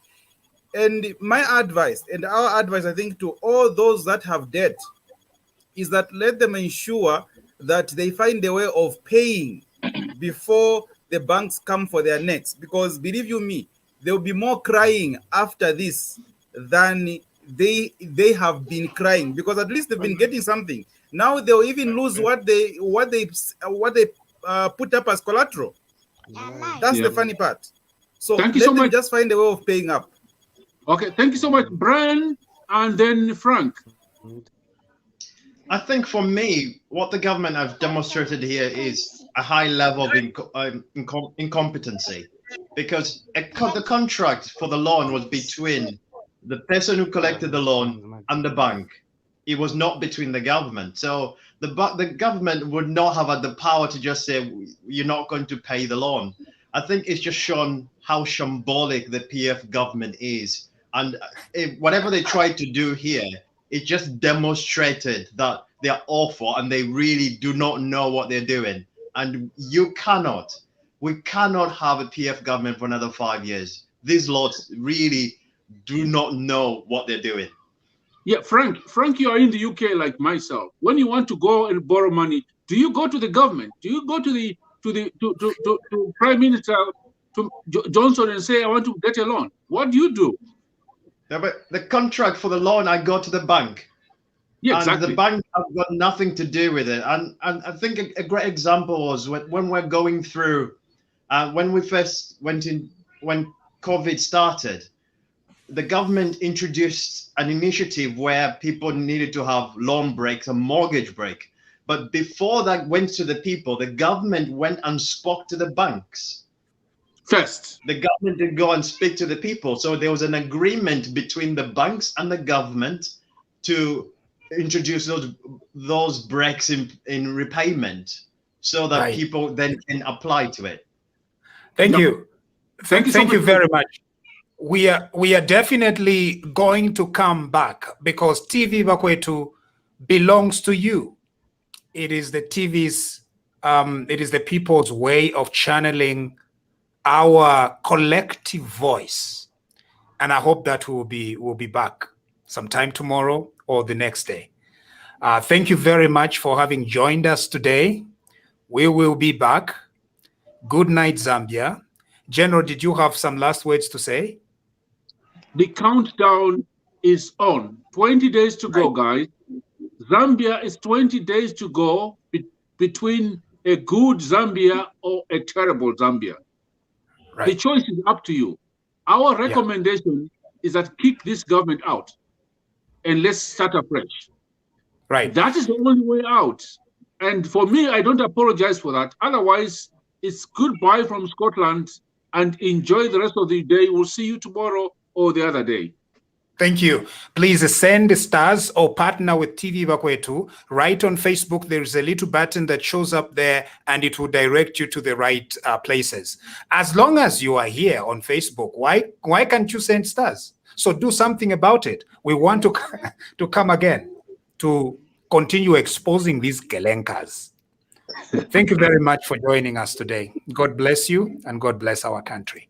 And my advice and our advice, I think, to all those that have debt is that let them ensure that they find a way of paying before the banks come for their necks. Because believe you me, there will be more crying after this than they have been crying, because at least they've been getting something. Now they'll even lose what they put up as collateral. That's the funny part. So let them just find a way of paying up. Okay, thank you so much, Brian, and then Frank. I think for me, what the government have demonstrated here is a high level of incompetency, because the contract for the loan was between the person who collected the loan and the bank. It was not between the government. So the government would not have had the power to just say, you're not going to pay the loan. I think it's just shown how shambolic the PF government is. And whatever they tried to do here, it just demonstrated that they're awful and they really do not know what they're doing. And we cannot have a PF government for another 5 years. These lots really do not know what they're doing. Yeah, Frank, you are in the UK like myself. When you want to go and borrow money, do you go to the government? Do you go to Prime Minister Johnson and say, I want to get a loan? What do you do? Yeah, but the contract for the loan, I go to the bank. Yeah, and exactly. The bank have got nothing to do with it. And I think a great example was when we're going through, when we first went in, when COVID started, the government introduced an initiative where people needed to have loan breaks, a mortgage break. But before that went to the people, the government went and spoke to the banks. First. The government did go and speak to the people. So there was an agreement between the banks and the government to introduce those breaks in repayment so that people then can apply to it. Thank you. Thank you very much. We are definitely going to come back because TV Bakwetu belongs to you. It is the TV's, it is the people's way of channeling our collective voice. And I hope that we'll be back sometime tomorrow or the next day. Thank you very much for having joined us today. We will be back. Good night, Zambia. General, did you have some last words to say? The countdown is on. 20 days to go, guys. Zambia is 20 days to go between a good Zambia or a terrible Zambia. Right. The choice is up to you. Our recommendation is that kick this government out and let's start afresh. Right. That is the only way out. And for me, I don't apologize for that. Otherwise, it's goodbye from Scotland and enjoy the rest of the day. We'll see you tomorrow or the other day. Thank you. Please send stars or partner with TV Bakwetu. Right on Facebook, there's a little button that shows up there and it will direct you to the right places. As long as you are here on Facebook, why can't you send stars? So do something about it. We want to come again to continue exposing these Kelenkas. Thank you very much for joining us today. God bless you and God bless our country.